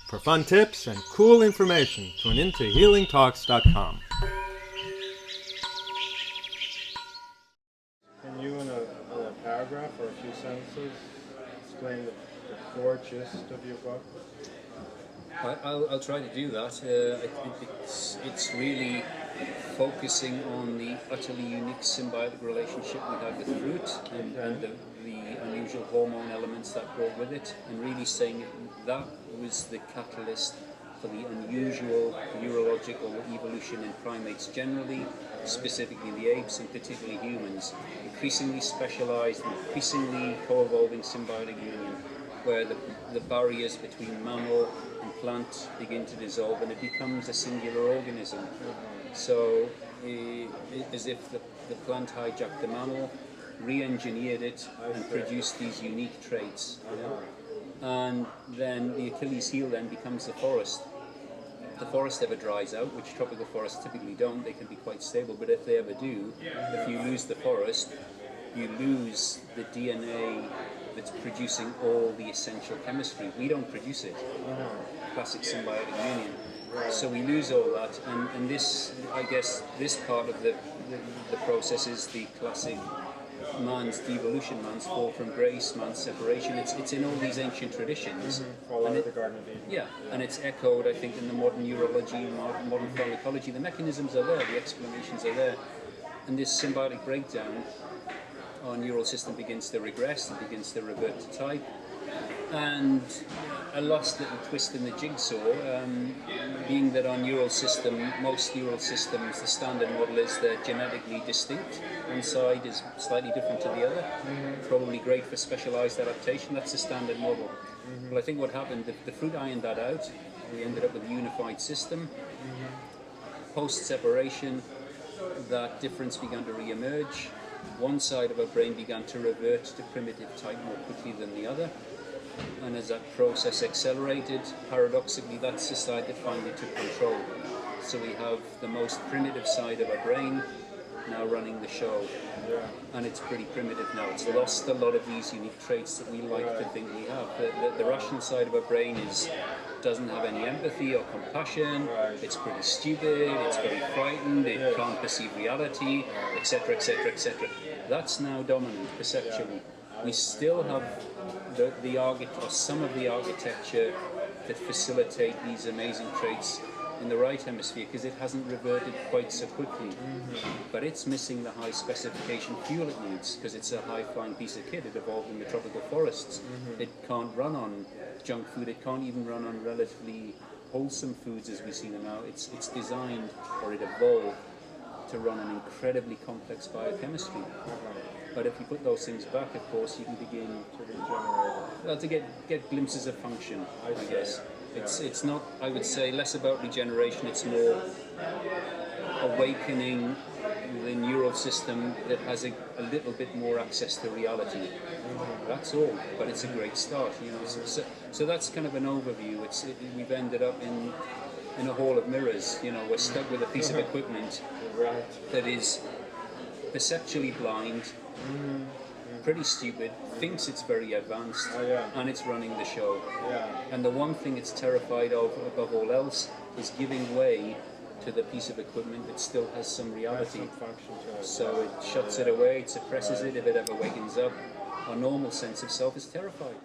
For fun tips and cool information, tune in to healingtalks.com. Can you, in a paragraph or a few sentences, explain the core gist of your book? I'll try to do that. It's really focusing on the utterly unique symbiotic relationship we have with fruit and the unusual hormone elements that go with it, and really saying that was the catalyst for the unusual neurological evolution in primates generally, specifically the apes and particularly humans. Increasingly specialized, increasingly co-evolving symbiotic union, where the barriers between mammal and plant begin to dissolve and it becomes a singular organism. So, as if the plant hijacked the mammal, re-engineered it and produced these unique traits. And then the Achilles heel then becomes the forest. If the forest ever dries out, which tropical forests typically don't, they can be quite stable, but if they ever do, if you lose the forest, you lose the DNA that's producing all the essential chemistry. We don't produce it. Classic symbiotic union. So we lose all that, and this, I guess, this part of the process is the classic man's devolution, man's fall from grace, man's separation. It's in all these ancient traditions. Fall out of the Garden of Eden. Yeah, and it's echoed, I think, in the modern neurology, modern pharmacology. The mechanisms are there, the explanations are there, and this symbiotic breakdown, our neural system begins to regress, it begins to revert to type. And a last little twist in the jigsaw, being that our neural system, most neural systems, the standard model is they're genetically distinct. One side is slightly different to the other, probably great for specialized adaptation. That's the standard model. Well, I think what happened, the fruit ironed that out. We ended up with a unified system. Post-separation, that difference began to re-emerge. One side of our brain began to revert to primitive type more quickly than the other. And as that process accelerated, paradoxically, that's the side that finally took control. So we have the most primitive side of our brain now running the show. And it's pretty primitive now. It's lost a lot of these unique traits that we like to think we have. The rational side of our brain doesn't have any empathy or compassion. It's pretty stupid, it's very frightened, it can't perceive reality, etc., etc., etc. That's now dominant perceptually. We still have some of the architecture that facilitate these amazing traits in the right hemisphere because it hasn't reverted quite so quickly. But it's missing the high specification fuel it needs because it's a high-flying piece of kit. It evolved in the tropical forests. It can't run on junk food. It can't even run on relatively wholesome foods as we see them now. It's designed, or it evolved, to run an incredibly complex biochemistry. But if you put those things back, of course, you can begin to regenerate. Well, to get glimpses of function, I guess. It's not, I would say, less about regeneration, it's more awakening the neural system that has a little bit more access to reality. That's all, but it's a great start, you know. So that's kind of an overview. We've ended up in a hall of mirrors, you know. We're stuck with a piece of equipment that is perceptually blind, pretty stupid, thinks it's very advanced, and it's running the show. And the one thing it's terrified of above all else is giving way to the piece of equipment that still has some reality. So it shuts it away, it suppresses it. If it ever wakens up, our normal sense of self is terrified.